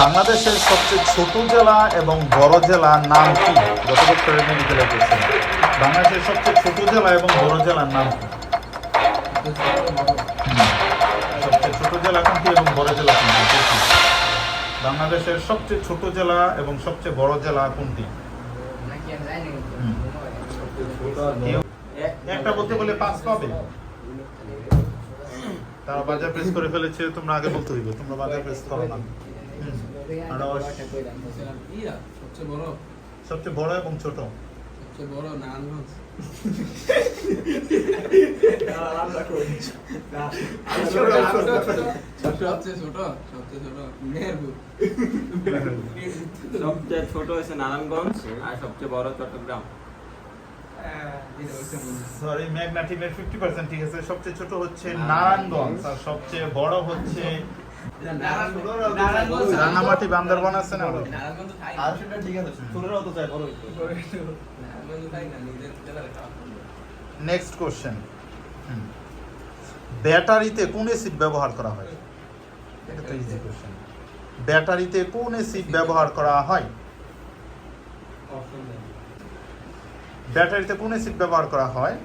বাংলাদেশের সবচেয়ে ছোট জেলা এবং বড় জেলার নাম কি? গত বছরের মেডিকেলে পড়ছেন। বাংলাদেশের সবচেয়ে ছোট জেলা এবং বড় জেলার নাম কি? সবচেয়ে ছোট জেলা কোনটি এবং বড় জেলা কোনটি? বাংলাদেশের সবচেয়ে ছোট জেলা এবং সবচেয়ে বড় জেলা কোনটি? একটা বলতে বলে 5 পাবে। তারা বাজার প্রেস করে ফেলেছে, তোমরা আগে বলতে হইবে, তোমরা বাজার প্রেস করো না। সবচেয়ে বড় এবং ছোট। সবচেয়ে বড় নারায়ণগঞ্জ। সবচেয়ে ছোট মেহেরপুর। সবচেয়ে ছোট হচ্ছে নারায়ণগঞ্জ আর সবচেয়ে বড় চট্টগ্রাম। সরি, মেঘনা টিমের 50% ঠিক আছে। সবচেয়ে ছোট হচ্ছে নারায়ণগঞ্জ আর সবচেয়ে বড় হচ্ছে রাঙামাটি বান্দরবান আছে না? আর সেটা ঠিক আছে, ছোটরাও তো চাই বড় হইতে। নেক্সট কোশ্চেন, ব্যাটারিতে কোন অ্যাসিড ব্যবহার করা হয়? এটা তো ইজি কোশ্চেন। ব্যাটারিতে কোন অ্যাসিড ব্যবহার করা হয়? ব্যাটারিতে কোন অ্যাসিড ব্যবহার করা হয়?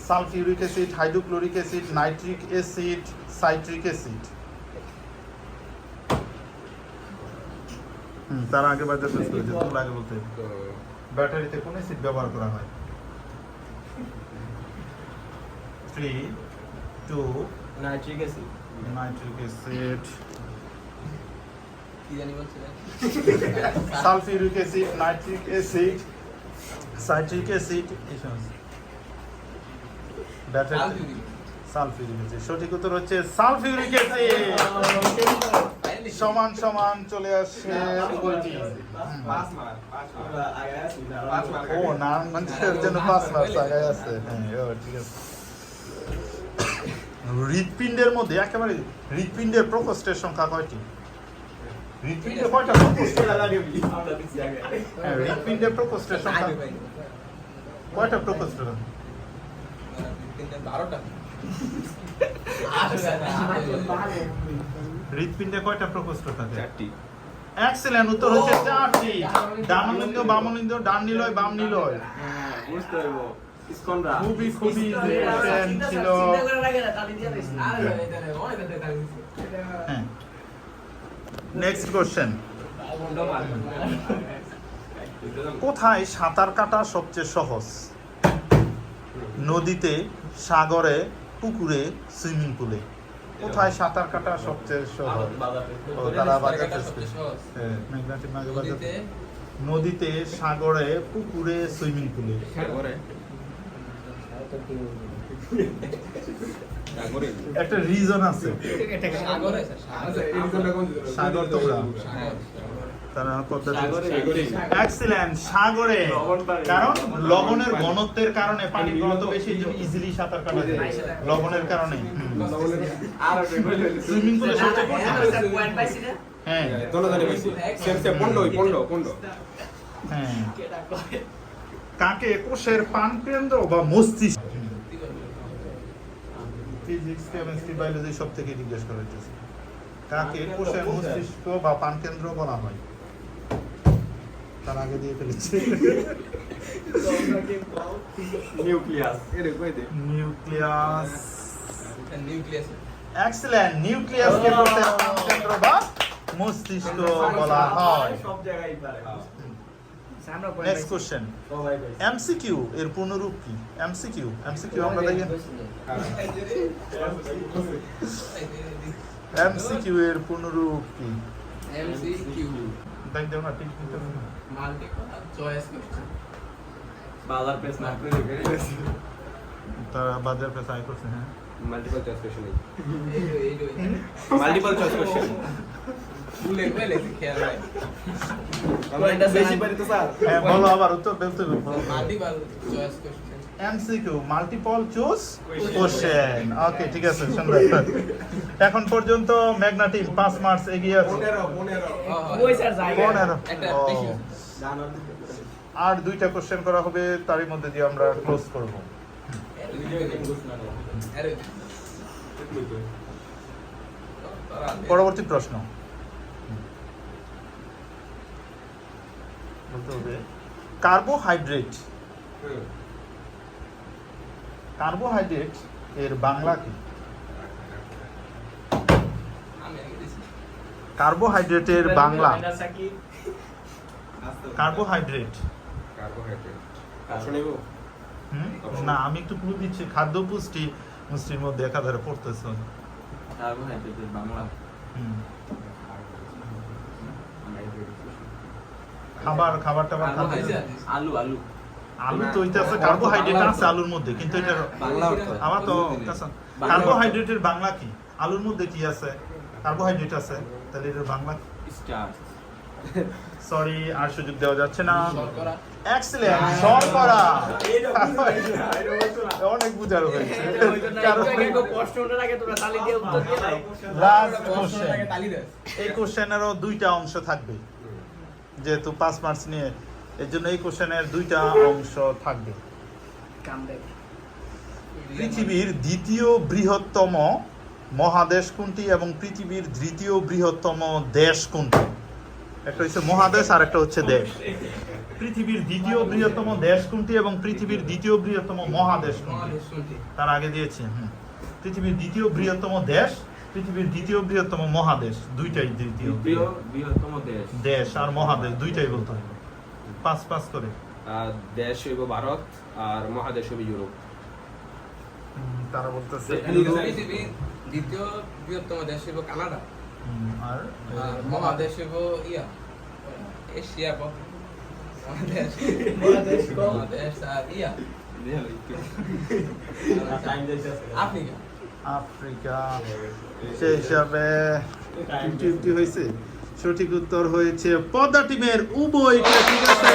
Sulphuric acid, hydrochloric acid, nitric acid, citric acid. তার আগে বাজার প্রেস করেছে, তোমরা আগে বলতে। ব্যাটারিতে কোন অ্যাসিড ব্যবহার করা হয়? 3 2 নাইট্রিক অ্যাসিড। নাইট্রিক অ্যাসিড, কি জানি বলছিলেন? Sulphuric acid, nitric acid, citric acid. Battery sulphuric acid. সঠিক উত্তর হচ্ছে সালফিউরিক অ্যাসিড। সমান সমান চলে আসছে। ও নারায়ণগঞ্জের জন্য 5 মার্ক আগায় আছে। হ্যাঁ, ঠিক আছে। হৃৎপিণ্ডের মধ্যে একেবারে হৃৎপিণ্ডের প্রকোষ্ঠের সংখ্যা কয়টি? হৃৎপিণ্ডে কয়টা প্রকোষ্ঠ? হ্যাঁ, হৃৎপিণ্ডের প্রকোষ্ঠের সংখ্যা কয়টা প্রকোষ্ঠ? 12টা। হৃৎপিণ্ডে কয়টা প্রকোষ্ঠ থাকে? 4টি। এক্সেলেন্ট, উত্তর হচ্ছে 4টি। ডানলিঙ্গ, বামলিঙ্গ, ডান নিলয়, বাম নিলয়। বুঝতে হইব ইসকনরা। খুবই খুবই ছিল। হ্যাঁ, নেক্সট কোশ্চেন, কোথায় সাঁতার কাটা সবচেয়ে সহজ? নদীতে, সাগরে, পুকুরে, সুইমিং পুলে। কোথায় সাঁতার কাটা সবচেয়ে সহজ? ও, তারা বাজার প্রেস করেছে। হ্যাঁ, মেঘনা টিম আগে বাজার। নদীতে, সাগরে, পুকুরে, সুইমিং পুলে। একটা রিজন আছে। সাগর তোমরা তারা এক্সিলেন্ট, সাগরে। কারণ লবণের ঘনত্বের কারণে, পানির ঘনত্ব বেশি, ইজিলি সাঁতার কাটা যায় লবণের কারণে। সুইমিং পুলে হ্যাঁ হ্যাঁ। কাকে কোষের পানকেন্দ্র বা মস্তিষ্ক? ফিজিক্স, কেমিস্ট্রি, বায়োলজি সব থেকে জিজ্ঞেস করা হয়েছে। কাকে কোষের মস্তিষ্ক বা পানকেন্দ্র বলা হয়? তার আগে দিয়ে ফেলেছে। নিউক্লিয়াস। নিউক্লিয়াস। নিউক্লিয়াস। এক্সেলেন্ট, নিউক্লিয়াসকে কোষের পানকেন্দ্র বা মস্তিষ্ক বলা হয়। সব জায়গায় পারে। নেক্সট কোশ্চেন, এমসিকিউ এর পূর্ণরূপ কি? এমসিকিউ আমরা দেখেন। এমসিকিউ এর পূর্ণরূপ কি? এমসিকিউ দেখ দেও না, ঠিক ঠিক মাল্টিপল চয়েস কোশ্চেন। বাজার প্রেস না করে তারা বাজার প্রেস আই করছে। হ্যাঁ, মাল্টিপল চয়েস কোশ্চেন। এই মাল্টিপল চয়েস কোশ্চেন। ভুলে গেলে খেয়াল নাই। আমরা এটা বেশি পারি তো স্যার। হ্যাঁ, বলো আবার উত্তর বলতে হবে। Multiple choice question. MCQ multiple choose question. Okay, ঠিক আছে, সুন্দর। এখন পর্যন্ত মেঘনা টিম 5 মার্কস এগিয়ে আছে। 15। একটা বেশি। আর 2টা কোশ্চেন করা হবে, তারই মধ্যে দিয়ে আমরা ক্লোজ করব। পরবর্তী প্রশ্ন, বলতে হবে কার্বোহাইড্রেট। কার্বোহাইড্রেট এর বাংলা কি? আমি আগে দিছি। কার্বোহাইড্রেটের বাংলা, কার্বোহাইড্রেট। না, আমি একটু ক্লু দিচ্ছি, খাদ্য পুষ্টি পুষ্টির মধ্যে একাধারে পড়তেছে। কার্বোহাইড্রেটের বাংলা হুম। খাবারটা আবার খাদ্য। আলু আলু আলু তো ওইটা আছে, কার্বোহাইড্রেট আছে আলুর মধ্যে, কিন্তু এটা বাংলা আমার তো কার্বোহাইড্রেটের বাংলা কি? আলুর মধ্যে কি আছে? কার্বোহাইড্রেট আছে, তাহলে এর বাংলা স্টার্চ। সরি, আর সুযোগ দেওয়া যাচ্ছে না। শর্করা। এক্সেলেন্ট, শর্করা। অনেক বুঝার হয়েছে। Last question. তালি দেয়। এই কোশ্চেনেরও দুইটা অংশ থাকবে, যেহেতু 5 মার্কস নিয়ে, এর জন্য এই কোশ্চেনের দুইটা অংশ থাকবে। পৃথিবীর দ্বিতীয় বৃহত্তম মহাদেশ কোনটি এবং পৃথিবীর তৃতীয় বৃহত্তম দেশ কোনটি? একটা হচ্ছে মহাদেশ আর একটা হচ্ছে দেশ। পৃথিবীর দ্বিতীয় বৃহত্তম দেশ কোনটি এবং পৃথিবীর দ্বিতীয় বৃহত্তম মহাদেশ কোনটি? মহাদেশ কোনটি? তার আগে দিয়েছি। পৃথিবীর দ্বিতীয় বৃহত্তম দেশ, পৃথিবীর দ্বিতীয় বৃহত্তম মহাদেশ, দুইটাই দ্বিতীয়। দ্বিতীয় বৃহত্তম দেশ। দেশ আর মহাদেশ দুইটাই বলতে হবে। 5 করে। দেশ হইব ভারত আর মহাদেশ হইব ইউরোপ। তারা বলতেছে পৃথিবীর দ্বিতীয় বৃহত্তম দেশ হইব কানাডা। আর আর মহাদেশ হইব এশিয়া মহাদেশ আর আফ্রিকা। আফ্রিকা। সেই হিসাবে 50-50 হয়েছে। সঠিক উত্তর হয়েছে পদ্মা টিমের উভয়টা। ঠিক আছে।